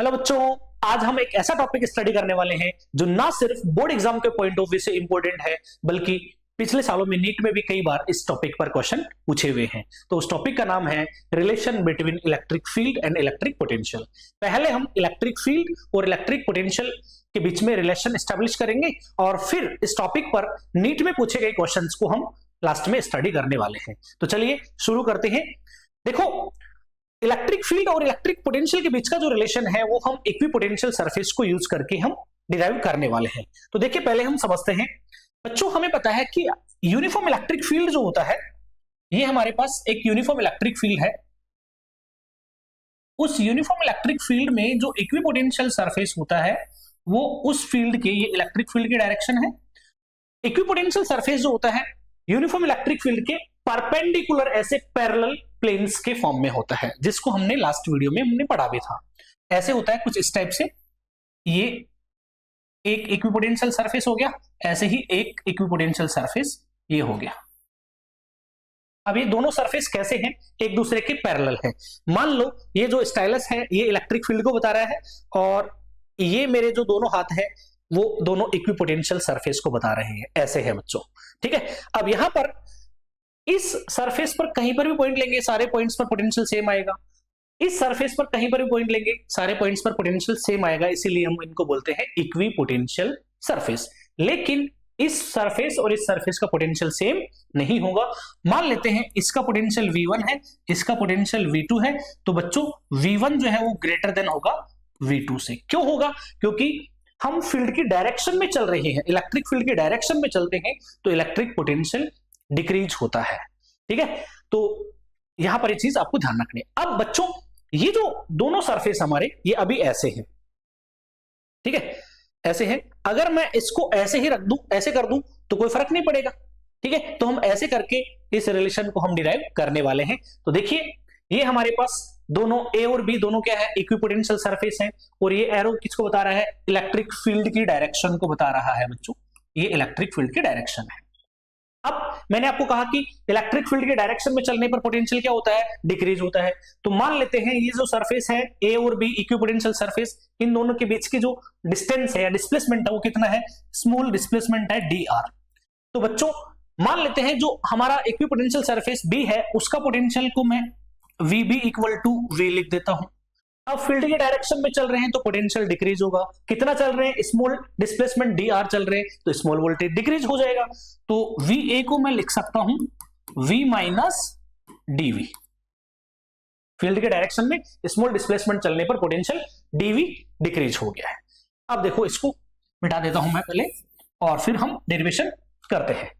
Hello बच्चों, आज हम एक ऐसा टॉपिक स्टडी करने वाले हैं जो ना सिर्फ बोर्ड एग्जाम के पॉइंट ऑफ व्यू से इंपॉर्टेंट है बल्कि पिछले सालों में नीट में भी कई बार इस टॉपिक पर क्वेश्चन पूछे हुए हैं। तो उस टॉपिक का नाम है relation between electric field and electric potential. पहले हम इलेक्ट्रिक फील्ड और इलेक्ट्रिक पोटेंशियल के बीच में रिलेशन एस्टेब्लिश करेंगे और फिर इस टॉपिक पर नीट में पूछे गए क्वेश्चंस को हम लास्ट में स्टडी करने वाले हैं। तो चलिए शुरू करते हैं। देखो, इलेक्ट्रिक फील्ड और इलेक्ट्रिक पोटेंशियल के बीच का जो रिलेशन है वो हम इक्विपोटेंशियल सरफेस को यूज करके हम डिराइव करने वाले हैं। तो देखिए, पहले हम समझते हैं बच्चों, हमें पता है कि यूनिफॉर्म इलेक्ट्रिक फील्ड जो होता है, ये हमारे पास एक यूनिफॉर्म इलेक्ट्रिक फील्ड है। उस यूनिफॉर्म इलेक्ट्रिक फील्ड में जो इक्विपोटेंशियल सरफेस होता है वो उस फील्ड के, ये इलेक्ट्रिक फील्ड की डायरेक्शन है। इक्विपोटेंशियल सरफेस जो होता है यूनिफॉर्म इलेक्ट्रिक फील्ड के परपेंडिकुलर ऐसे पैरेलल प्लेन्स के फॉर्म में होता है, जिसको हमने लास्ट वीडियो में हमने पढ़ा भी था। ऐसे होता है कुछ इस टाइप से। ये एक इक्विपोटेंशियल सरफेस हो गया, ऐसे ही एक इक्विपोटेंशियल सरफेस ये हो गया। अब ये दोनों सरफेस कैसे हैं? एक दूसरे के पैरेलल है। मान लो ये जो स्टाइलस है ये इलेक्ट्रिक फील्ड को बता रहा है और ये मेरे जो दोनों हाथ है वो दोनों इक्विपोटेंशियल सरफेस को बता रहे हैं। ऐसे है बच्चों, ठीक है। अब यहां पर इस सरफेस पर कहीं पर भी पॉइंट लेंगे, सारे पॉइंट्स पर पोटेंशियल सेम आएगा। इस सरफेस पर कहीं पर भी पॉइंट लेंगे, सारे पॉइंट्स पर पोटेंशियल सेम आएगा, इसीलिए हम इनको बोलते हैं इक्विपोटेंशियल सरफेस। लेकिन इस सरफेस और इस सरफेस का पोटेंशियल सेम नहीं होगा। मान लेते हैं इसका पोटेंशियल V1 है, इसका पोटेंशियल V2 है, तो बच्चों V1 जो है वो ग्रेटर देन होगा V2 से। क्यों होगा? क्योंकि हम फील्ड की डायरेक्शन में चल रहे हैं, इलेक्ट्रिक फील्ड की डायरेक्शन में चलते हैं तो इलेक्ट्रिक पोटेंशियल डिक्रीज होता है, ठीक है। तो यहां पर ये चीज आपको ध्यान रखनी है। अब बच्चों, ये जो दोनों सरफेस हमारे ये अभी ऐसे हैं, ठीक है, ऐसे हैं। अगर मैं इसको ऐसे ही रख दूं, ऐसे कर दूं तो कोई फर्क नहीं पड़ेगा, ठीक है। तो हम ऐसे करके इस रिलेशन को हम डिराइव करने वाले हैं। तो देखिए, ये हमारे पास दोनों ए और बी दोनों क्या है? इक्विपोटेंशियल सरफेस है। और ये एरो किसको बता रहा है? इलेक्ट्रिक फील्ड की डायरेक्शन को बता रहा है बच्चों। ये इलेक्ट्रिक फील्ड की डायरेक्शन है। अब मैंने आपको कहा कि इलेक्ट्रिक फील्ड के डायरेक्शन में चलने पर पोटेंशियल क्या होता है? डिक्रीज होता है। तो मान लेते हैं ये जो सरफेस है ए और बी इक्विपोटेंशियल सरफेस, इन दोनों के बीच की जो डिस्टेंस है या डिस्प्लेसमेंट है वो कितना है? स्मॉल डिस्प्लेसमेंट है dr। तो बच्चों मान लेते हैं जो हमारा इक्विपोटेंशियल सरफेस बी है उसका पोटेंशियल को मैं vb इक्वल टू v लिख देता हूं। अब फील्ड के डायरेक्शन में चल रहे हैं तो पोटेंशियल डिक्रीज होगा। कितना चल रहे हैं? स्मॉल डिस्प्लेसमेंट dr चल रहे हैं तो स्मॉल वोल्टेज डिक्रीज हो जाएगा। तो va को मैं लिख सकता हूं v माइनस dv। फील्ड के डायरेक्शन में स्मॉल डिस्प्लेसमेंट चलने पर पोटेंशियल dv डिक्रीज हो गया है। अब देखो, इसको मिटा देता हूं मैं पहले और फिर हम डेरिवेशन करते हैं।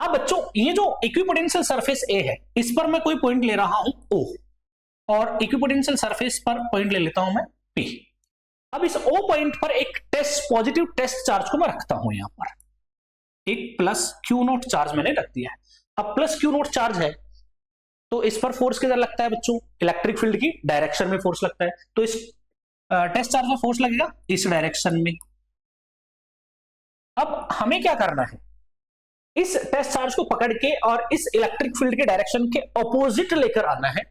अब बच्चों, ये जो इक्विपोटेंशियल सरफेस a है इस पर मैं कोई पॉइंट ले रहा हूं O और इक्विपोटेंशियल सरफेस पर पॉइंट ले लेता हूं मैं P। अब इस O पॉइंट पर एक पॉजिटिव टेस्ट चार्ज को मैं रखता हूं। यहां पर एक प्लस Q नॉट चार्ज मैंने रख दिया है। अब प्लस Q नॉट चार्ज है तो इस पर फोर्स किधर लगता है बच्चों? इलेक्ट्रिक फील्ड की डायरेक्शन में फोर्स लगता है। तो इस टेस्ट चार्ज में फोर्स लगेगा इस डायरेक्शन में। अब हमें क्या करना है? इस टेस्ट चार्ज को पकड़ के और इस इलेक्ट्रिक फील्ड के डायरेक्शन के ऑपोजिट लेकर आना है,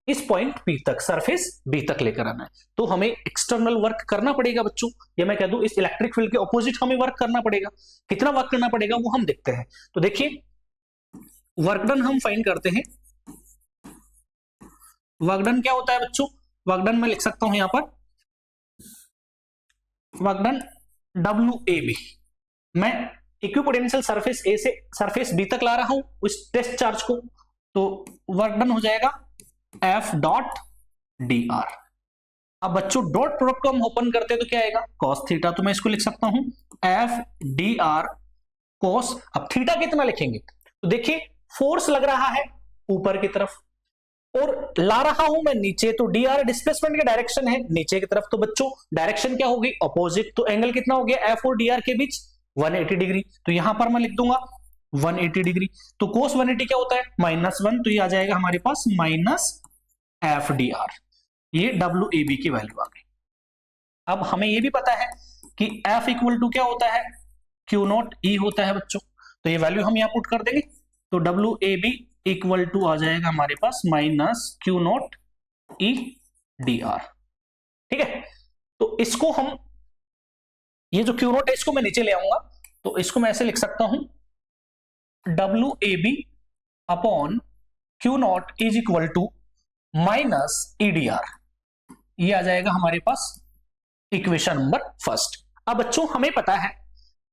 इस पॉइंट P तक, सरफेस B तक लेकर आना है। तो हमें एक्सटर्नल वर्क करना पड़ेगा बच्चों, या मैं कह दूं इस इलेक्ट्रिक फील्ड के ऑपोजिट हमें वर्क करना पड़ेगा। कितना वर्क करना पड़ेगा वो हम देखते हैं। तो देखिए, वर्क डन हम फाइंड करते हैं। वर्क डन क्या होता है बच्चों? वर्क डन मैं लिख सकता हूं यहां पर वर्क डन WAB। मैं इक्विपोटेंशियल सरफेस A से सरफेस B तक ला रहा हूं उस टेस्ट चार्ज को, तो वर्क डन हो जाएगा F डॉट dr। अब बच्चों डॉट प्रोडक्ट को हम ओपन करते हैं तो क्या आएगा? cos theta. तो मैं इसको लिख सकता हूं F dr cos। अब थीटा कितना लिखेंगे? तो देखिए, फोर्स लग रहा है ऊपर की तरफ और ला रहा हूं मैं नीचे, तो dr डिस्प्लेसमेंट की डायरेक्शन है नीचे की तरफ। तो बच्चों डायरेक्शन क्या होगी? ऑपोजिट। तो एंगल कितना हो गया F और dr के बीच? 180 डिग्री। तो यहां पर मैं लिख दूंगा 180 डिग्री। तो cos 180 क्या होता है? -1। तो ये आ जाएगा हमारे पास माइनस एफ डी आर। ये WAB की वैल्यू आ गई। अब हमें ये भी पता है कि F इक्वल टू क्या होता है? Q नॉट E होता है बच्चों। तो ये वैल्यू हम यहां पुट कर देंगे तो WAB इक्वल टू आ जाएगा हमारे पास minus Q not E D R. ठीक है। इसको हम, ये जो क्यू नोट है इसको मैं नीचे ले आऊंगा, तो इसको मैं ऐसे लिख सकता हूं WAB upon q naught is equal to minus EDR। ये आ जाएगा हमारे पास इक्वेशन नंबर फर्स्ट। अब बच्चों हमें पता है,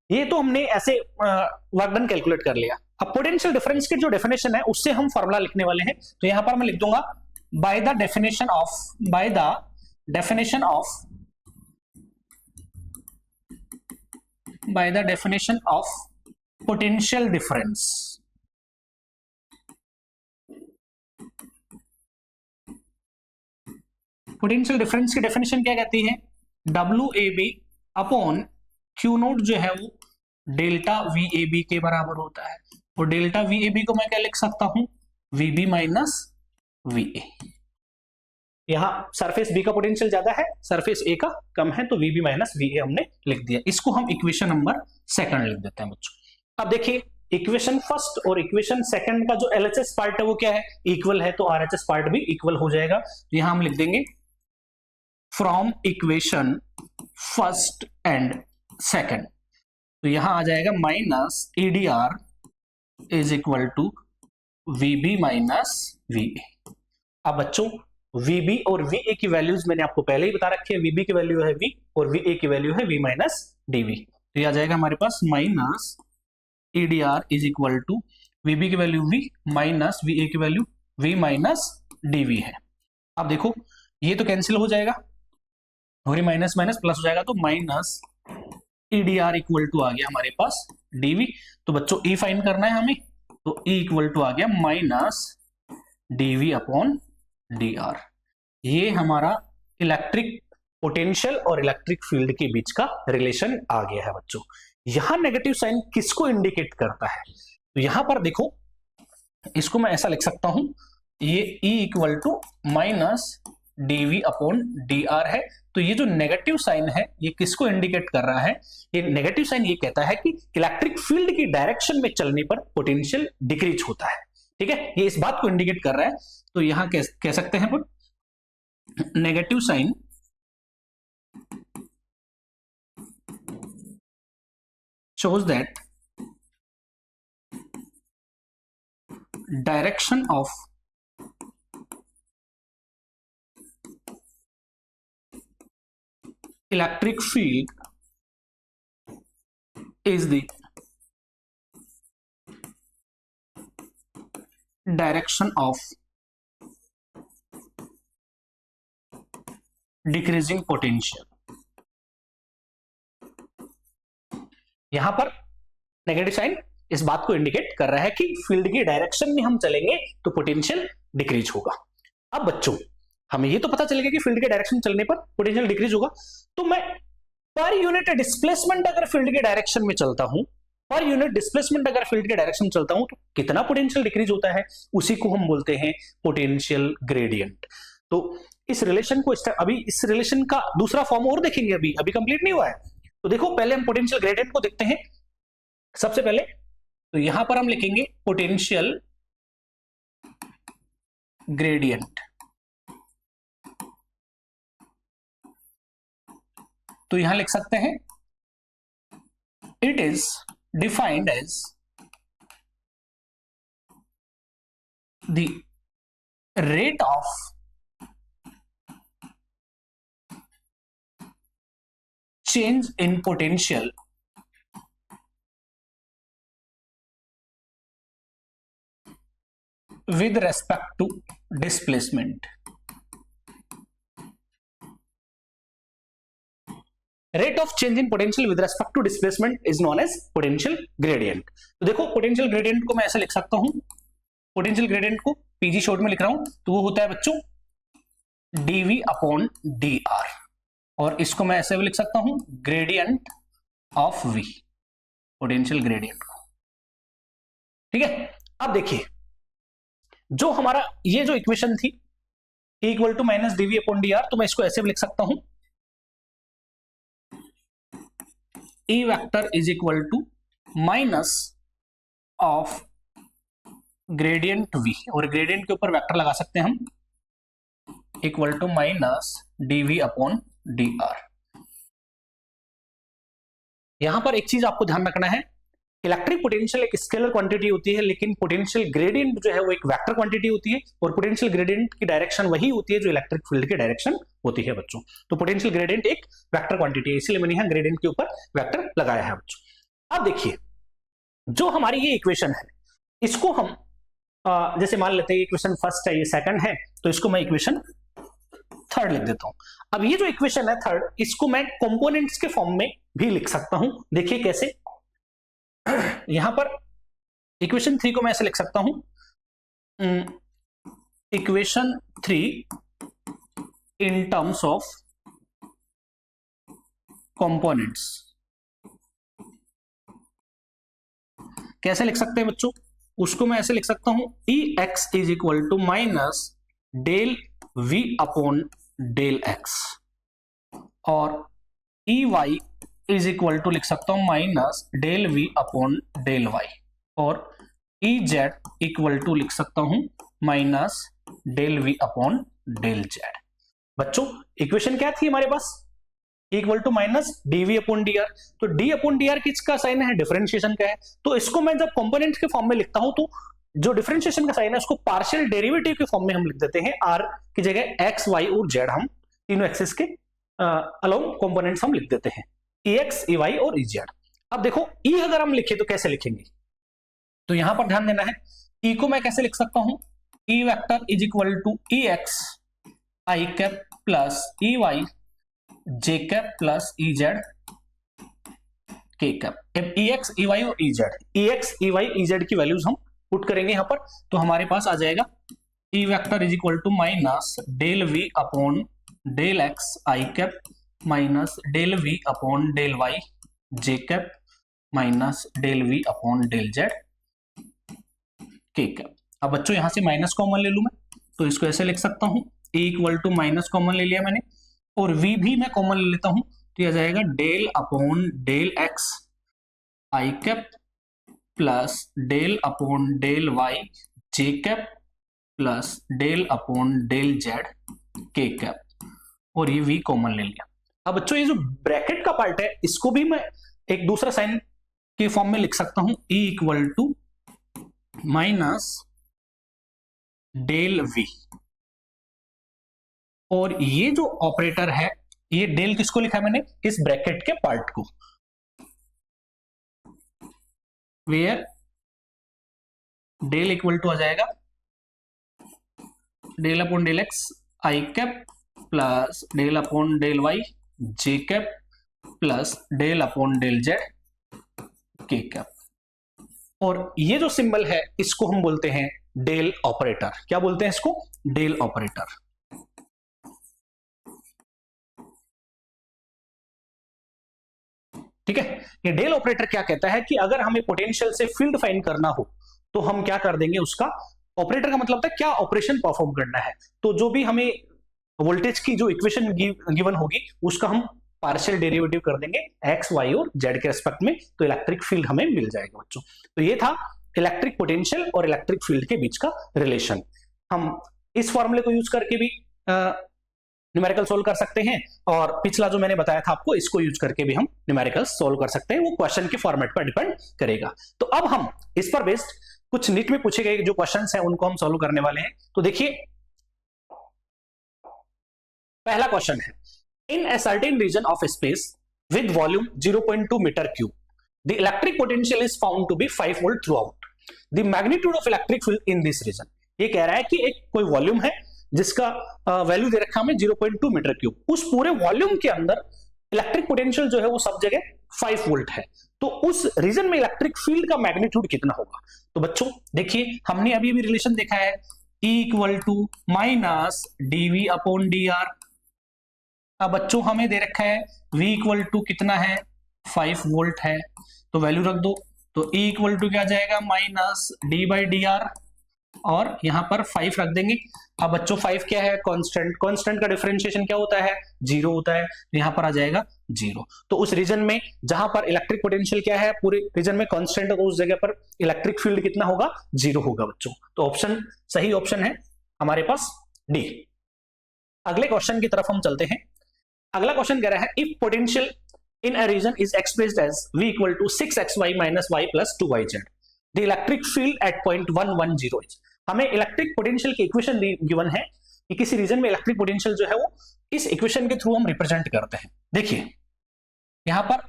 ये तो हमने ऐसे वर्क डन कैलकुलेट कर लिया। अब पोटेंशियल डिफरेंस की जो डेफिनेशन है उससे हम फॉर्मूला लिखने वाले हैं, तो यहां पर मैं लिख दूंगा by the definition of potential difference. Potential difference की डेफिनेशन क्या कहती है, WAB अपॉन क्यू नोट जो है वो डेल्टा VAB के बराबर होता है, और डेल्टा VAB को मैं क्या लिख सकता हूं, VB माइनस VA। यहां सरफेस B का पोटेंशियल ज्यादा है, सरफेस A का कम है, तो VB माइनस VA हमने लिख दिया। इसको हम इक्वेशन नंबर सेकंड लिख देते हैं बच्चों। अब देखिए इक्वेशन फर्स्ट और इक्वेशन सेकंड का जो LHS पार्ट है वो क्या है, इक्वल है, तो RHS पार्ट भी इक्वल हो जाएगा। यहां हम लिख देंगे from equation first and second, तो यहां आ जाएगा minus EDR is equal to VB minus VA। अब बच्चों VB और VA की वैल्यूज मैंने आपको पहले ही बता रखी है, VB की वैल्यू है V और VA की वैल्यू है V माइनस DV। तो ये आ जाएगा हमारे पास minus EDR is equal to VB की वैल्यू V माइनस VA की वैल्यू V माइनस DV है। अब देखो ये तो कैंसिल हो जाएगा और माइनस माइनस प्लस हो जाएगा, तो माइनस EDR इक्वल टू आ गया हमारे पास DV। तो बच्चों E फाइंड करना है हमें, तो E इक्वल टू आ गया माइनस DV अपॉन DR। ये हमारा इलेक्ट्रिक पोटेंशियल और इलेक्ट्रिक फील्ड के बीच का रिलेशन आ गया है बच्चों। यहां नेगेटिव साइन किसको इंडिकेट करता है, तो यहां पर देखो इसको मैं ऐसा लिख सकता हूं, ये E equal to minus DV upon DR है। तो ये जो नेगेटिव साइन है ये किसको इंडिकेट कर रहा है, ये नेगेटिव साइन ये कहता है कि इलेक्ट्रिक फील्ड की डायरेक्शन में चलने पर पोटेंशियल डिक्रीज होता है। ठीक है, ये इस बात को इंडिकेट कर रहा है। तो यहां कह सकते हैं negative sign shows that direction of electric field is the direction of decreasing potential। यहां पर नेगेटिव साइन इस बात को इंडिकेट कर रहा है कि फील्ड की डायरेक्शन में हम चलेंगे तो पोटेंशियल डिक्रीज होगा। अब बच्चों हमें ये तो पता चलेगा कि फील्ड के डायरेक्शन में चलने पर पोटेंशियल डिक्रीज होगा, तो मैं पर यूनिट डिस्प्लेसमेंट अगर फील्ड के डायरेक्शन में चलता हूं, पर यूनिट डिस्प्लेसमेंट अगर फील्ड के डायरेक्शन में चलता हूं तो कितना पोटेंशियल डिक्रीज होता है, उसी को हम बोलते हैं पोटेंशियल ग्रेडियंट। तो इस रिलेशन को अभी इस रिलेशन का दूसरा फॉर्म और देखेंगे, अभी कंप्लीट नहीं हुआ है। तो देखो पहले हम पोटेंशियल ग्रेडियंट को देखते हैं। सबसे पहले तो यहां पर हम लिखेंगे पोटेंशियल ग्रेडियंट। तो यहां लिख सकते हैं it is defined as the rate of change in potential with respect to displacement। rate of change in potential with respect to displacement is known as potential gradient। तो देखो पोटेंशियल ग्रेडियंट को मैं ऐसे लिख सकता हूं, पोटेंशियल ग्रेडियंट को PG short में लिख रहा हूं, तो वो होता है बच्चों DV अपॉन DR, और इसको मैं ऐसे भी लिख सकता हूं gradient of V, potential gradient को। ठीक है, अब देखिए जो हमारा ये जो इक्वेशन थी E equal to minus DV upon DR, तो मैं इसको ऐसे भी लिख सकता हूं E vector is equal to minus of gradient V, और ग्रेडियंट के ऊपर वेक्टर लगा सकते हैं हम, equal to minus DV upon DR। यहां पर एक चीज आपको ध्यान रखना है, इलेक्ट्रिक पोटेंशियल एक स्केलर क्वांटिटी होती है, लेकिन पोटेंशियल ग्रेडियंट जो है वो एक वेक्टर क्वांटिटी होती है, और पोटेंशियल ग्रेडियंट की डायरेक्शन वही होती है जो इलेक्ट्रिक फील्ड की डायरेक्शन होती है बच्चों। तो पोटेंशियल ग्रेडियंट एक वेक्टर क्वांटिटी है, इसलिए मैंने यहां ग्रेडियंट के ऊपर वेक्टर लगाया है बच्चों। अब देखिए, जो हमारी ये इक्वेशन है, इसको हम जैसे मान लेते हैं इक्वेशन फर्स्ट है, ये सेकंड है, तो इसको मैं इक्वेशन थर्ड लिख देता हूं। अब ये जो इक्वेशन है थर्ड, इसको मैं कंपोनेंट्स के फॉर्म में भी लिख सकता हूं। देखिए कैसे, यहां पर इक्वेशन 3 को मैं ऐसे लिख सकता हूं, equation 3 in terms of components. कैसे लिख सकते हैं बच्चों, उसको मैं ऐसे लिख सकता हूं, E X is equal to minus del V upon del X, और E Y is equal to लिख सकता हूं minus del V upon del Y, और ई जेड इक्वल टू लिख सकता हूं minus del V upon del Z. बच्चों equation क्या थी हमारे पास, equal to minus DV upon D R. तो डी अपॉन डी आर किसका साइन है, डिफरेंशिएशन का है। तो इसको मैं जब कंपोनेंट्स के फॉर्म में लिखता हूं, तो जो डिफरेंशिएशन का साइन है उसको पार्शियल डेरिवेटिव के फॉर्म में हम लिख देते हैं, आर की जगह एक्स वाई और जेड, हम तीनों एक्सिस के अलोंग कंपोनेंट्स हम लिख देते हैं, ई एक्स ई वाई और ई जेड। अब देखो ई अगर हम लिखे तो कैसे लिखेंगे, तो यहां पर ध्यान देना है, ई को मैं कैसे लिख सकता हूं, E vector is equal to E X I cap plus E Y J cap plus E Z के cap. E X E Y और E Z, E X E Y E Z की वैल्यूज हम put करेंगे यहां पर, तो हमारे पास आ जाएगा E vector is equal to minus del V upon del X I cap minus del V upon del Y J cap minus del V upon del Z के कैप। अब बच्चों यहां से माइनस कॉमन ले लूं मैं, तो इसको ऐसे लिख सकता हूं, ए इक्वल टू माइनस कॉमन ले लिया मैंने, और v भी मैं कॉमन ले लेता हूं, तो यह जाएगा del upon del X I cap plus del upon del Y J cap plus del upon del Z के कैप, और ये v कॉमन ले लिया। अब बच्चों ये जो ब्रैकेट का पार्ट है, इसको भी मैं एक दूसरा साइन के फॉर्म में लिख सकता हूं, e equal to minus del v, और ये जो ऑपरेटर है, ये डेल किसको लिखा है मैंने, इस ब्रैकेट के पार्ट को, वेयर डेल इक्वल टू आ जाएगा del upon del X I cap plus del upon del Y J cap plus del upon del Z के कैप, और ये जो सिंबल है इसको हम बोलते हैं डेल ऑपरेटर। क्या बोलते हैं इसको, डेल ऑपरेटर। ठीक है, ये डेल ऑपरेटर क्या कहता है कि अगर हमें पोटेंशियल से फील्ड फाइंड करना हो तो हम क्या कर देंगे, उसका ऑपरेटर का मतलब था क्या ऑपरेशन परफॉर्म करना है, तो जो भी हमें वोल्टेज की जो इक्वेशन गिवन होगी उसका हम पार्शियल डेरिवेटिव कर देंगे एक्स वाई और जेड के रेस्पेक्ट में, तो इलेक्ट्रिक फील्ड हमें मिल जाएगा बच्चों। तो ये था इलेक्ट्रिक पोटेंशियल और इलेक्ट्रिक फील्ड के बीच का रिलेशन। हम इस फॉर्मूले को यूज करके भी न्यूमेरिकल सोल्व कर सकते हैं, और पिछला जो मैंने बताया था आपको, इसको यूज करके भी हम न्यूमेरिकल सोल्व कर सकते हैं, वो क्वेश्चन के फॉर्मेट पर डिपेंड करेगा। तो अब हम इस पर बेस्ड कुछ नीट में पूछे गए जो क्वेश्चंस हैं उनको हम सोल्व करने वाले हैं। तो देखिए पहला क्वेश्चन है, in a certain region of space with volume 0.2 metre cube the electric potential is found to be 5 volt throughout the magnitude of electric field in this region. ये कह रहा है कि एक कोई वॉल्यूम है जिसका वैल्यू दे रखा हमें 0.2 मीटर क्यूब, उस पूरे वॉल्यूम के अंदर इलेक्ट्रिक पोटेंशियल जो है वो सब जगह 5 वोल्ट है, तो उस रीजन में इलेक्ट्रिक फील्ड का मैग्नीट्यूड कितना होगा। तो बच्चों देखिए हमने अभी भी रिलेशन देखा है, E equal to minus DV upon D R. अब बच्चों हमें दे रखा है V इक्वल टू कितना है, 5 वोल्ट है, तो वैल्यू रख दो, तो E इक्वल टू क्या जाएगा minus D by D R, और यहां पर 5 रख देंगे। अब बच्चों 5 क्या है, कांस्टेंट, कांस्टेंट का डिफरेंशिएशन क्या होता है, 0 होता है, यहां पर आ जाएगा 0। तो उस रीजन में जहां पर इलेक्ट्रिक पोटेंशियल क्या है, पूरे रीजन में कांस्टेंट, तो उस जगह पर इलेक्ट्रिक फील्ड कितना होगा, 0 होगा बच्चों। तो ऑप्शन सही ऑप्शन है हमारे पास डी। अगले क्वेश्चन की तरफ हम चलते हैं। अगला क्वेश्चन कह रहा है, if potential in a region is expressed as v equal to 6xy minus y plus 2yz. The electric field at point 110 is. हमें इलेक्ट्रिक पोटेंशियल की इक्वेशन गिवन है कि किसी रीजन में इलेक्ट्रिक पोटेंशियल जो है वो इस इक्वेशन के थ्रू हम रिप्रेजेंट करते हैं। देखिए यहां पर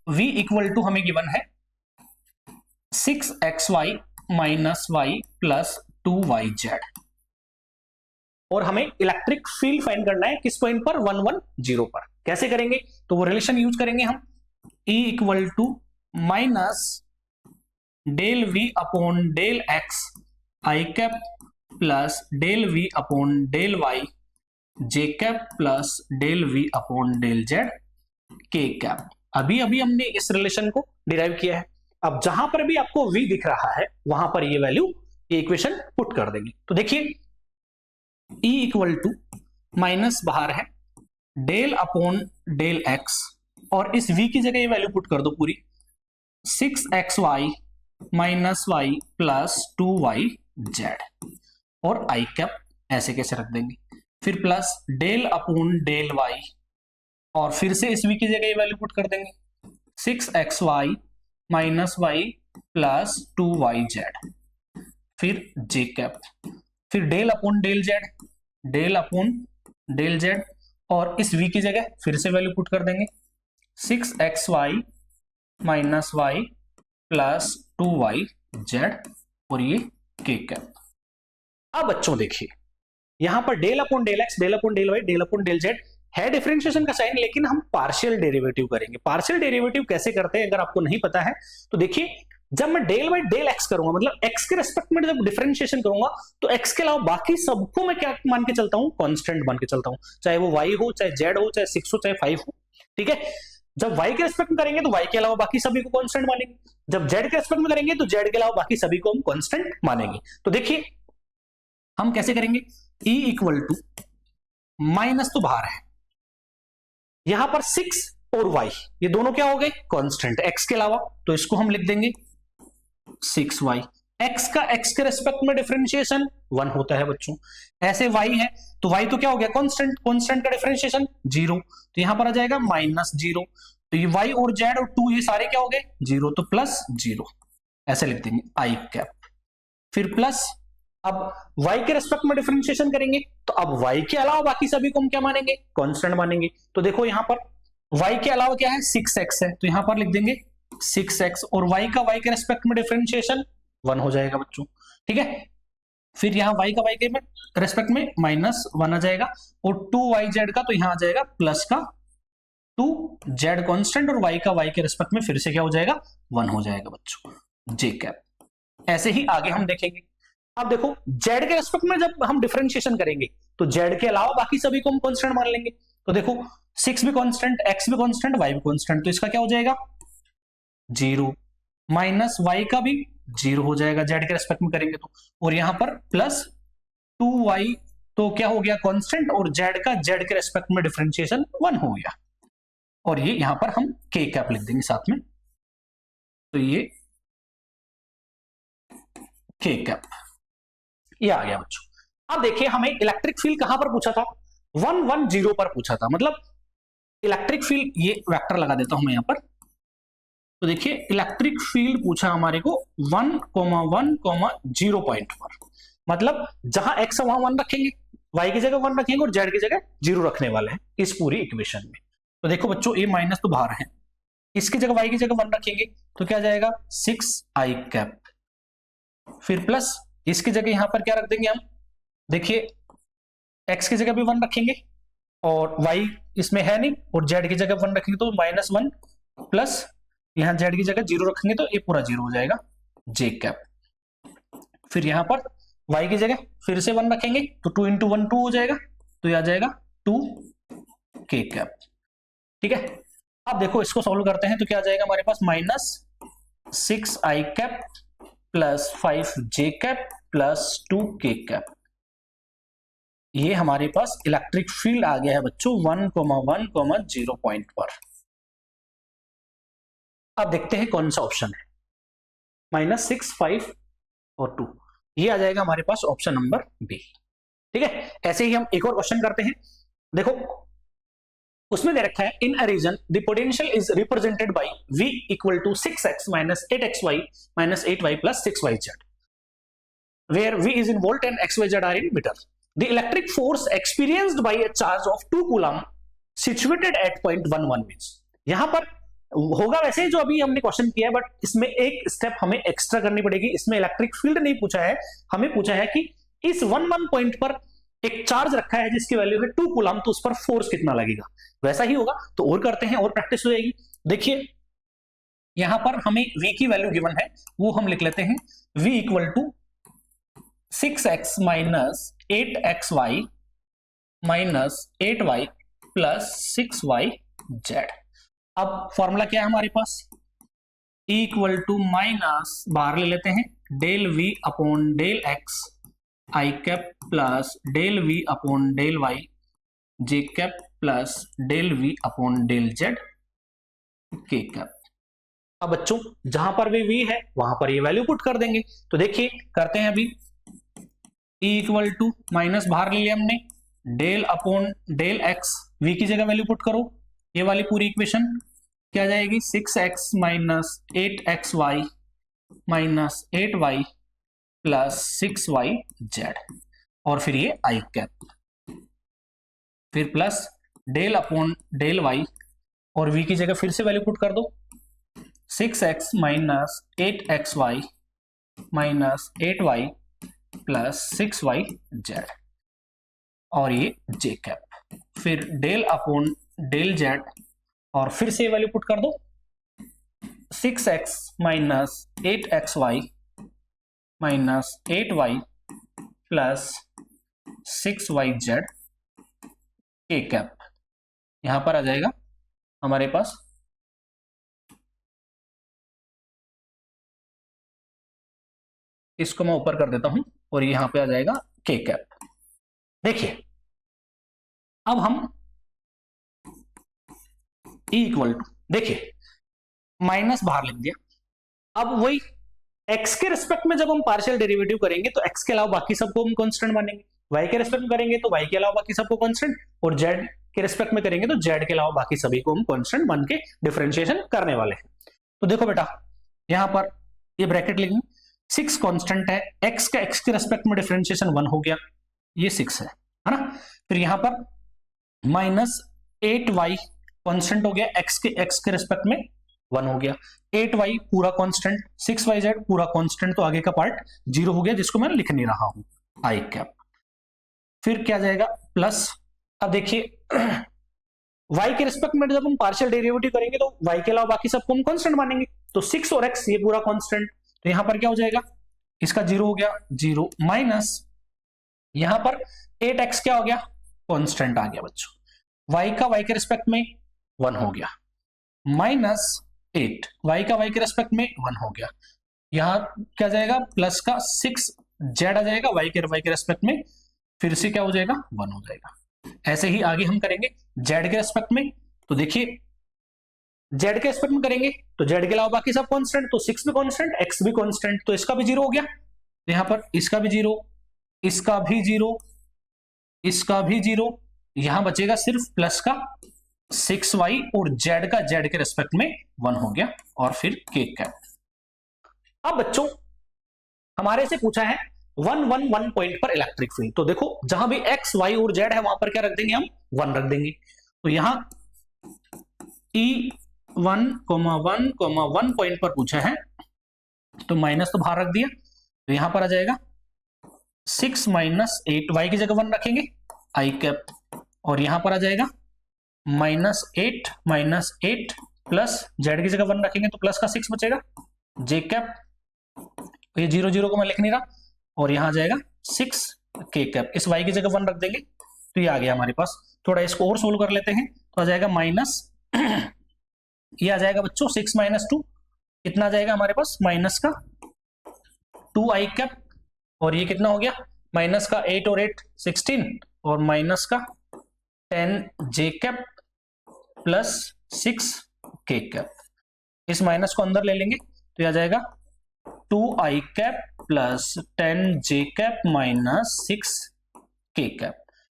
v इक्वल टू हमें गिवन है 6xy minus y plus 2yz और हमें इलेक्ट्रिक फील्ड फाइंड करना है किस पॉइंट पर 110 पर। कैसे करेंगे? तो वो रिलेशन यूज करेंगे हम E equal to minus del v upon del x I cap plus del v upon del y J cap plus del v upon del z के कैप। अभी अभी हमने इस रिलेशन को डिराइव किया है। अब जहां पर भी आपको v दिख रहा है वहां पर ये वैल्यू ये इक्वेशन पुट कर देंगे। तो देखिए E इक्वल टू माइनस बाहर है डेल अपॉन डेल x और इस v की जगह ये वैल्यू पुट कर दो पूरी 6xy minus y plus 2yz और आई कैप ऐसे कैसे रख देंगे, फिर plus del upon del y और फिर से इस v की जगह ये वैल्यू पुट कर देंगे 6xy minus y plus 2yz फिर j कैप, फिर डेल अपॉन डेल z और इस v की जगह फिर से वैल्यू पुट कर देंगे 6xy minus y plus 2yz और ये k कैप। अब बच्चों देखिए यहां पर del upon del x, del upon del y, del upon del z है डिफरेंशिएशन का साइन, लेकिन हम पार्शियल डेरिवेटिव करेंगे। पार्शियल डेरिवेटिव कैसे करते हैं अगर आपको नहीं पता है तो देखिए जब मैं डेल बाई डेल एक्स करूंगा मतलब एक्स के रेस्पेक्ट में जब डिफरेंशिएशन करूंगा तो एक्स के अलावा बाकी सबको मैं क्या मान के चलता हूं, कांस्टेंट मान के चलता हूं, चाहे वो y हो, चाहे z हो, चाहे 6 हो, चाहे 5 हो। ठीक है, जब y के रेस्पेक्ट में करेंगे तो y के अलावा बाकी सभी को कांस्टेंट मानेंगे, जब z के रेस्पेक्ट में करेंगे तो z के अलावा बाकी सभी को हम कांस्टेंट मानेंगे। तो देखिए हम कैसे करेंगे, E इक्वल टू माइनस तो बाहर है, यहां पर 6 और y ये दोनों क्या हो गए कांस्टेंट x के अलावा, तो इसको हम लिख देंगे 6y। x का x के रेस्पेक्ट में डिफरेंशिएशन 1 होता है बच्चों, ऐसे y है तो y तो क्या हो गया कांस्टेंट, कांस्टेंट का डिफरेंशिएशन 0, तो यहां पर आ जाएगा -0, तो ये y और z और 2 ये सारे क्या हो गए 0, तो प्लस 0 ऐसे लिख देंगे आई कैप। फिर प्लस अब y के रेस्पेक्ट में डिफरेंशिएशन करेंगे तो अब y के अलावा बाकी सभी को हम क्या मानेंगे कांस्टेंट मानेंगे। तो देखो यहां पर y के अलावा क्या है 6x है, तो यहां पर लिख देंगे 6x और y का y के रेस्पेक्ट में डिफरेंशिएशन 1 हो जाएगा बच्चों। ठीक है, फिर यहां y का y के रेस्पेक्ट में -1 आ जाएगा और 2yz का तो यहां आ जाएगा प्लस का 2z कांस्टेंट और y का y के रेस्पेक्ट में फिर से क्या हो जाएगा 1 हो जाएगा बच्चों j कैप। ऐसे ही आगे हम देखेंगे। अब देखो z के रेस्पेक्ट में जब हम डिफरेंशिएशन करेंगे तो z के अलावा बाकी सभी को हम कांस्टेंट मान लेंगे। तो देखो 6 भी कांस्टेंट, x भी कांस्टेंट, y भी कांस्टेंट, तो इसका क्या हो जाएगा 0 माइनस y का भी 0 हो जाएगा z के रेस्पेक्ट में करेंगे तो, और यहां पर प्लस 2y तो क्या हो गया कांस्टेंट और z का z के रेस्पेक्ट में डिफरेंशिएशन 1 हो गया और ये यहां पर हम k कैप लिख देंगे साथ में, तो ये k कैप ये आ गया बच्चों। अब देखिए हमें इलेक्ट्रिक फील्ड कहां पर पूछा था 110 पर पूछा था, मतलब इलेक्ट्रिक फील्ड ये वेक्टर लगा देता हूं मैं यहां पर। तो देखिए इलेक्ट्रिक फील्ड पूछा हमारे को 1,1,0 पॉइंट पर, मतलब जहां x है वहां 1 रखेंगे, y की जगह 1 रखेंगे और z की जगह 0 रखने वाले हैं इस पूरी इक्वेशन में। तो देखो बच्चों ये माइनस तो बाहर है, इसकी जगह y की जगह 1 रखेंगे तो क्या जाएगा 6i कैप, फिर प्लस इसकी जगह यहां पर क्या रख देंगे हम, देखिए x की जगह भी 1 रखेंगे और y इसमें है नहीं और z की जगह 1 रखेंगे तो -1 प्लस यहां z की जगह 0 रखेंगे तो ये पूरा 0 हो जाएगा j कैप। फिर यहां पर y की जगह फिर से 1 रखेंगे तो 2 × 1 2 हो जाएगा, तो ये आ जाएगा 2 k कैप। ठीक है, अब देखो इसको सॉल्व करते हैं तो क्या आ जाएगा हमारे पास -6i cap plus 5j cap plus 2k cap. ये हमारे पास इलेक्ट्रिक फील्ड आ गया है बच्चों 1,1,0 पॉइंट पर। अब देखते हैं कौन सा ऑप्शन है -6, 5 और 2, ये आ जाएगा हमारे पास ऑप्शन नंबर बी। ठीक है, ऐसे ही हम एक और क्वेश्चन करते हैं। देखो उसमें दे रखा है in a region the potential is represented by V equal to 6x minus 8xy minus 8y plus 6yz, where V is in volt and xyz are in meter. The electric force experienced by a charge of 2 coulomb situated at point 11 means. यहां पर होगा वैसे जो अभी हमने question किया है, but इसमें एक स्टेप हमें एक्स्ट्रा करनी पड़ेगी. इसमें इलेक्ट्रिक फील्ड नहीं पूछा है, हमें पूछा है कि इस 11 पॉइंट पर एक चार्ज रखा है जिसकी वैल्यू है 2 कूलम, तो उस पर फोर्स कितना लगेगा. वैसा ही होगा. तो और करते हैं और प्रैक्टिस हो जाएगी. देखिए यहां पर हमें V की वैल्यू गिवन है, वो हम लिख लेते हैं V equal to 6x minus 8xy minus 8y plus 6yz. अब फॉर्मूला क्या है हमारे पास, E इक्वल टू माइनस बाहर ले लेते हैं del V upon del x आई cap plus del V upon del y जे cap plus del V upon del z के कैप. अब बच्चों जहां पर भी V है वहां पर ये वैल्यू पुट कर देंगे. तो देखिए करते हैं अभी. E इक्वल टू माइनस बाहर ले लिया हमने del upon del x, V की जगह वैल्यू पुट करो. ये वाली पूरी इक्वेशन क्या जाएगी 6x minus 8xy minus 8y plus 6yz और फिर ये आई कैप, फिर plus del upon del y और V की जगह फिर से वैल्यू पुट कर दो 6x minus 8xy minus 8y plus 6yz और ये j कैप, फिर डेल अपॉन डेल z और फिर से वैल्यू पुट कर दो 6x minus 8xy minus 8y plus 6yz के कैप. यहां पर आ जाएगा हमारे पास इसको मैं ऊपर कर देता हूं और यहां पे आ जाएगा के कैप. देखिए अब हम E इक्वल टू, देखिए माइनस बाहर लिख दिया. अब वही x के रिस्पेक्ट में जब हम पार्शियल डेरिवेटिव करेंगे तो x के अलावा बाकी सबको हम कांस्टेंट मानेंगे, y के रिस्पेक्ट में करेंगे तो y के अलावा बाकी सबको कांस्टेंट, और z के रिस्पेक्ट में करेंगे तो z के अलावा बाकी सभी को हम कांस्टेंट मान के डिफरेंशिएशन करने वाले हैं. तो देखो बेटा यहां पर ये ब्रैकेट लिखेंगे 6 कांस्टेंट है, x का x के रिस्पेक्ट में डिफरेंशिएशन 1 हो गया, ये 6 है ना. फिर यहां पर माइनस 8y कांस्टेंट हो गया, x के रिस्पेक्ट में 1 हो गया, 8y पूरा कांस्टेंट, 6yz पूरा कांस्टेंट, तो आगे का पार्ट 0 हो गया जिसको मैं लिख नहीं रहा हूं आई कैप. फिर क्या जाएगा प्लस. अब देखिए y के रिस्पेक्ट में जब हम पार्शियल डेरिवेटिव करेंगे तो y के अलावा बाकी सबको हम कांस्टेंट मानेंगे, तो 6 और x ये पूरा कांस्टेंट, तो यहां पर क्या हो जाएगा इसका 0 हो गया 0 माइनस यहां पर 8x क्या हो गया कांस्टेंट आ गया बच्चों, y का y के रिस्पेक्ट में 1 हो गया माइनस 8 y का y के रेस्पेक्ट में 1 हो गया. यहां क्या जाएगा प्लस का 6z आ जाएगा y के रेस्पेक्ट में, फिर से क्या हो जाएगा 1 हो जाएगा. ऐसे ही आगे हम करेंगे z के रेस्पेक्ट में. तो देखिए z के रेस्पेक्ट में करेंगे तो z के अलावा बाकी सब कांस्टेंट, तो 6 भी कांस्टेंट x भी कांस्टेंट, तो इसका भी 0 हो गया. यहां पर इसका भी 0, इसका भी 0, इसका भी 0, यहां बचेगा सिर्फ प्लस का 6y और z का z के रेस्पेक्ट में 1 हो गया और फिर के कैप. अब बच्चों हमारे से पूछा है 1 पॉइंट पर इलेक्ट्रिक फील्ड. तो देखो जहां भी x y और z है वहां पर क्या रख देंगे हम 1 रख देंगे. तो यहां E1,1,1 पॉइंट पर पूछा है तो माइनस तो बाहर रख दिया, तो यहां पर आ जाएगा 6 माइनस 8 y की जगह 1 रखेंगे आई कैप, और यहां पर आ जाएगा माइनस 8 प्लस z की जगह 1 रखेंगे तो प्लस का 6 बचेगा जे कैप, ये 0 0 को मैं लिख नहीं रहा, और यहां आ जाएगा 6 के कैप. इस y की जगह 1 रख देंगे तो ये आ गया हमारे पास. थोड़ा इसको और सोल्व कर लेते हैं तो आ जाएगा माइनस ये आ जाएगा बच्चों 6 माइनस 2 कितना आ जाएगा हमारे पास माइनस का 2 आई कैप, और ये कितना हो गया माइनस का 8 और 8 16 और माइनस का 10 जे कैप प्लस 6 के कैप. इस माइनस को अंदर ले लेंगे तो यह आ जाएगा 2 आई कैप प्लस 10 जे कैप माइनस 6 के कैप.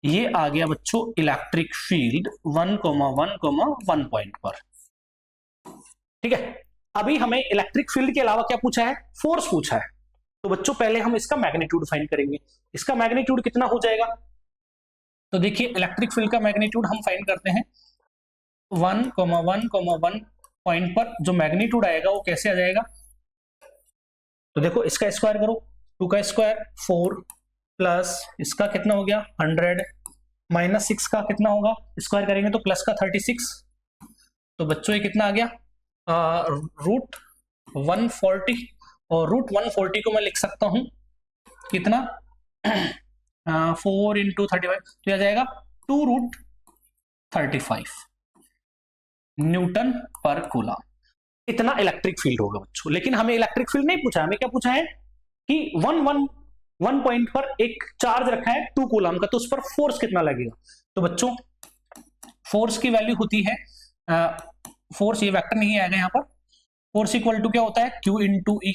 ये आ गया बच्चों इलेक्ट्रिक फील्ड 1,1,1 पॉइंट पर। ठीक है, अभी हमें इलेक्ट्रिक फील्ड के अलावा क्या पूछा है, फोर्स पूछा है। तो बच्चों पहले हम इसका मैग्नीट्यूड फाइंड करेंगे। इसका मैग्नीट्यूड कितना हो जाएगा, तो देखिए इलेक्ट्रिक फील्ड का मैग्नीट्यूड हम फाइंड करते हैं 1,1,1 पॉइंट पर जो मैग्नीट्यूड आएगा वो कैसे आ जाएगा, तो देखो इसका स्क्वायर करो, 2 का स्क्वायर 4 प्लस इसका कितना हो गया 100 माइनस 6 का कितना होगा, स्क्वायर करेंगे तो प्लस का 36। तो बच्चों ये कितना आ गया रूट 140, और रूट 140 को मैं लिख सकता हूं कितना 4 इंटू 35, तो आ जाएगा 2 रूट 35 न्यूटन पर कूलम। इतना इलेक्ट्रिक फील्ड होगा बच्चों। लेकिन हमें इलेक्ट्रिक फील्ड नहीं पूछा, हमें क्या पूछा है कि 1 पॉइंट पर एक चार्ज रखा है 2 कूलम का, तो उस पर फोर्स कितना लगेगा। तो बच्चों फोर्स की वैल्यू होती है फोर्स, ये वेक्टर नहीं आएगा यहाँ पर, फोर्स इक्वल टू क्या होता है Q इंटू ई।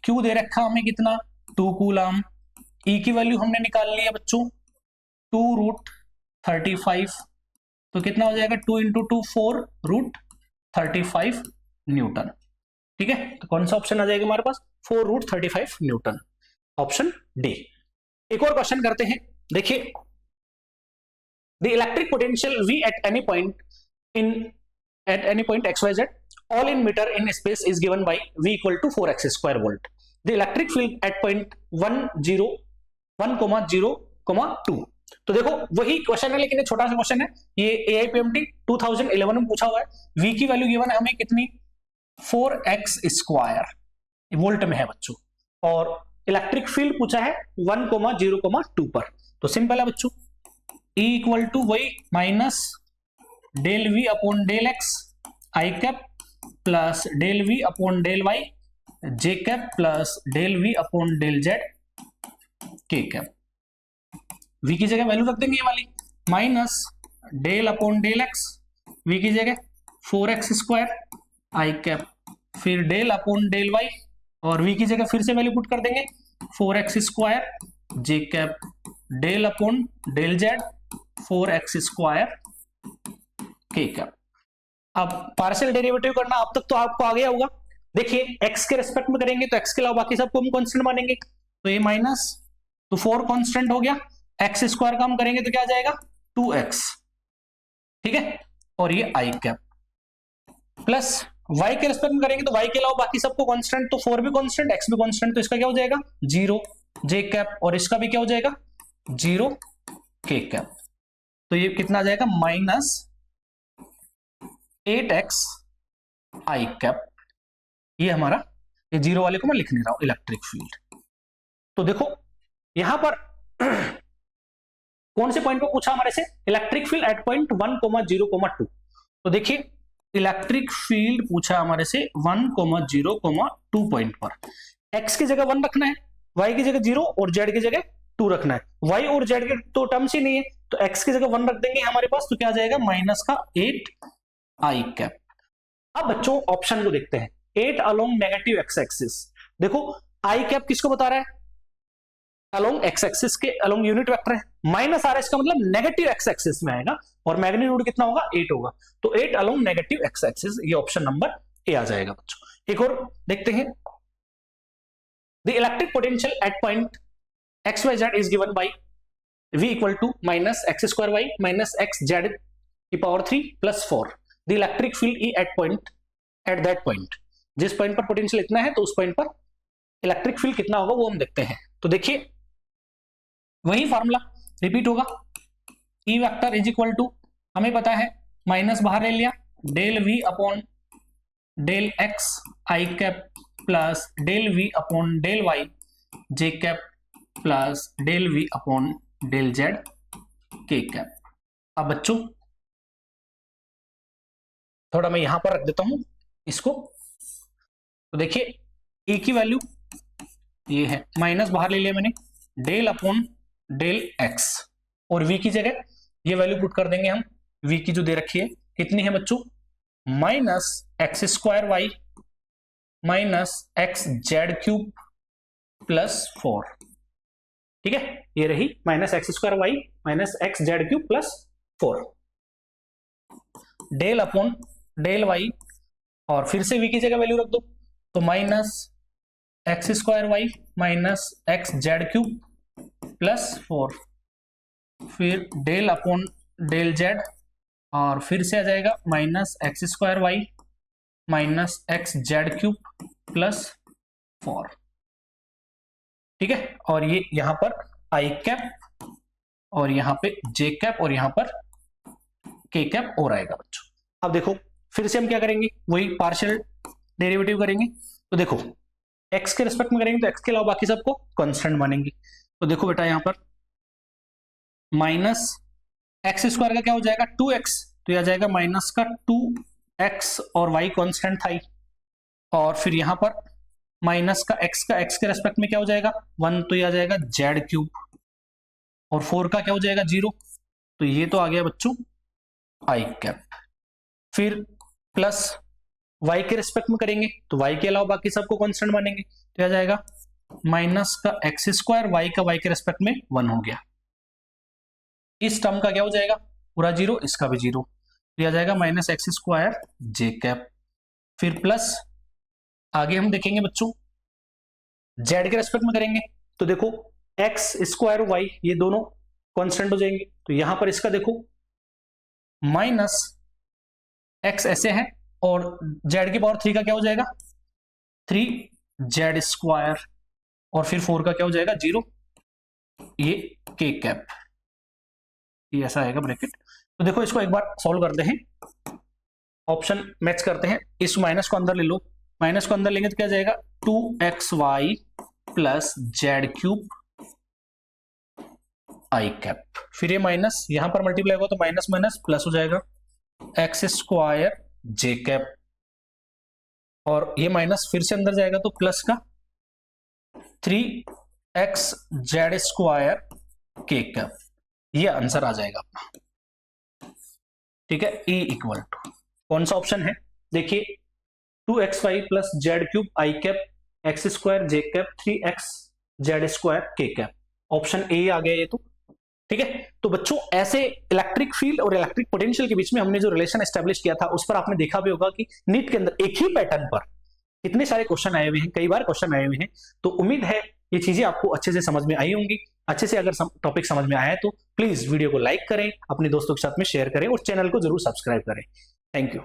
क्यू दे रखा हमें कितना 2 कूलम, ई की वैल्यू हमने निकाल लिया बच्चों 2 रूट 35, तो कितना हो जाएगा 2 इंटू 2 4 रूट 35 न्यूटन। ठीक है, तो कौन सा ऑप्शन आ जाएगा हमारे पास 4 रूट 35 न्यूटन, ऑप्शन डी। एक और क्वेश्चन करते हैं, देखिए the electric potential V at any point XYZ all in meter in space is given by V equal to 4x square volt. The electric field at point 1,0,2। तो देखो वही question है लेकिन ये छोटा सा क्वेश्चन है, ये AIPMT 2011 में पूछा हुआ है। V की वैल्यू गिवन है हमें कितनी 4x स्क्वायर वोल्ट में है बच्चों, और इलेक्ट्रिक फील्ड पूछा है 1,0,2 पर। तो सिंपल है बच्चों, E इक्वल टू वही minus del V upon del x आई cap plus del V upon del y जे cap plus del V upon del z के कैप। V की जगह वैल्यू रख देंगे ये वाली minus del upon del x, V की जगह 4x स्क्वायर आई कैप, फिर डेल अपॉन डेल y, और V की जगह फिर से वैल्यू पुट कर देंगे 4x square J cap del upon del z 4x square K cap. अब पार्शियल डेरिवेटिव करना अब तक तो आपको आ गया होगा। देखिए x के रेस्पेक्ट में करेंगे तो x के अलावा बाकी सबको हम कांस्टेंट मानेंगे, तो ये माइनस तो 4 कांस्टेंट हो गया, x स्क्वायर का हम करेंगे तो क्या आ जाएगा 2x। ठीक है, और ये आई कैप प्लस y के रेस्पेक्ट में करेंगे तो y के अलावा बाकी सबको कांस्टेंट, तो 4 भी कांस्टेंट x भी कांस्टेंट, तो इसका क्या हो जाएगा 0 जे कैप, और इसका भी क्या हो जाएगा 0 के कैप। तो ये कितना आ जाएगा माइनस 8x आई कैप। ये हमारा ये 0 वाले को मैं लिख नहीं रहा हूं इलेक्ट्रिक फील्ड। तो देखो यहां पर कौन से पॉइंट को पूछा हमारे से, इलेक्ट्रिक फील्ड एट पॉइंट 1,0,2। तो देखिए इलेक्ट्रिक फील्ड पूछा हमारे से 1,0,2 पॉइंट पर। x की जगह 1 रखना है, y की जगह 0 और z की जगह 2 रखना है। y और z के तो टर्म्स ही नहीं है, तो x की जगह 1 रख देंगे हमारे पास, तो क्या आ जाएगा माइनस का 8 आई कैप। अब बच्चों ऑप्शन को देखते हैं, 8 अलोंग नेगेटिव एक्स एक्सिस। देखो आई कैप किसको बता रहा है, अलोंग एक्स एक्सिस के अलोंग यूनिट वेक्टर है, माइनस आर इसका मतलब नेगेटिव एक्स एक्सिस में आएगा, और मैग्नीट्यूड कितना होगा 8 होगा, तो 8 अलोंग नेगेटिव एक्स एक्सिस, ये ऑप्शन नंबर ए आ जाएगा बच्चों। एक और देखते हैं, the electric potential at point X Y Z is given by V equal to minus x square Y minus x Z की power 3 plus 4। The electric field E at that point, जिस point पर potential इतना है तो उस point पर electric field कितना होगा वो हम देखते हैं। तो देखिए वही फॉर्मूला रिपीट होगा, E vector is equal to हमें पता है माइनस बाहर ले लिया del V upon del x आई cap plus del V upon del y जे cap plus del V upon del z के कैप। अब बच्चों थोड़ा मैं यहां पर रख देता हूं इसको, तो देखिए ए की वैल्यू ये है, माइनस बाहर ले लिया मैंने डेल अपॉन डेल एक्स, और v की जगह ये वैल्यू पुट कर देंगे हम, v की जो दे रखी है कितनी है बच्चों minus x square Y minus x z cube plus 4। ठीक है, ये रही minus x square Y minus x z cube plus 4 del upon del Y, और फिर से v की जगह वैल्यू रख दो, तो minus x square Y minus x z cube plus 4, फिर डेल अपॉन डेल जेड, और फिर से आ जाएगा minus x square Y minus x z cube plus 4, ठीक है। और ये यहां पर आई कैप और यहां पे जे कैप और यहां पर के कैप और आएगा बच्चों। अब देखो फिर से हम क्या करेंगे, वही पार्शियल डेरिवेटिव करेंगे। तो देखो x के रिस्पेक्ट में करेंगे तो x के अलावा बाकी सबको कांस्टेंट मानेंगे। तो देखो बेटा यहां पर माइनस एक्स स्क्वायर का क्या हो जाएगा 2x, तो यह आ जाएगा माइनस का 2x और y कांस्टेंट था ही, और फिर यहां पर माइनस का x के रेस्पेक्ट में क्या हो जाएगा 1, तो यह आ जाएगा जेड क्यूब, और 4 का क्या हो जाएगा 0, तो ये तो आ गया बच्चों आई कैप। फिर प्लस y के रिस्पेक्ट में करेंगे तो y के अलावा बाकी सबको कांस्टेंट मानेंगे, तो आ जाएगा माइनस का एक्स स्क्वायर y का y के रिस्पेक्ट में 1 हो गया। इस टर्म का क्या हो जाएगा पूरा 0, इसका भी 0, तो आ जाएगा minus x square J cap. फिर प्लस आगे हम देखेंगे बच्चों z के रेस्पेक्ट में करेंगे तो देखो एक्स स्क्वायर वाई ये दोनों कांस्टेंट हो जाएंगे, तो यहां पर इसका देखो माइनस एक्स ऐसे है और z की पावर 3 का क्या हो जाएगा 3z स्क्वायर, और फिर 4 का क्या हो जाएगा 0, ये के कैप, ये ऐसा आएगा ब्रैकेट। तो देखो इसको एक बार सॉल्व करते हैं, ऑप्शन मैच करते हैं, इस माइनस को अंदर ले लो, माइनस को अंदर लेंगे तो क्या जाएगा 2xy प्लस जेड क्यूब आई कैप, फिर ये माइनस यहां पर मल्टीप्लाई होगा तो माइनस माइनस प्लस हो जाएगा एक्स स्क्वायर जे कैप, और ये माइनस फिर से अंदर जाएगा तो प्लस का 3xz स्क्वायर के कैप, ये आंसर आ जाएगा अपना, ठीक है। E इक्वल टू कौन सा ऑप्शन है देखिए 2xy plus Z cube I cap x square J cap 3xz square K cap, option A आ गया ये तो, ठीक है। तो बच्चों ऐसे इलेक्ट्रिक फील्ड और इलेक्ट्रिक पोटेंशियल के बीच में हमने जो रिलेशन एस्टेब्लिश किया था उस पर आपने देखा भी होगा कि नीट के अंदर एक ही पैटर्न पर इतने सारे क्वेश्चन आए हुए हैं, कई बार क्वेश्चन आए हुए हैं, तो उम्मीद है ये चीजें आपको अच्छे से समझ में आई होंगी। अच्छे से अगर टॉपिक समझ में आया है तो प्लीज वीडियो को लाइक करें, अपने दोस्तों के साथ में शेयर करें और चैनल को जरूर सब्सक्राइब करें। Thank you.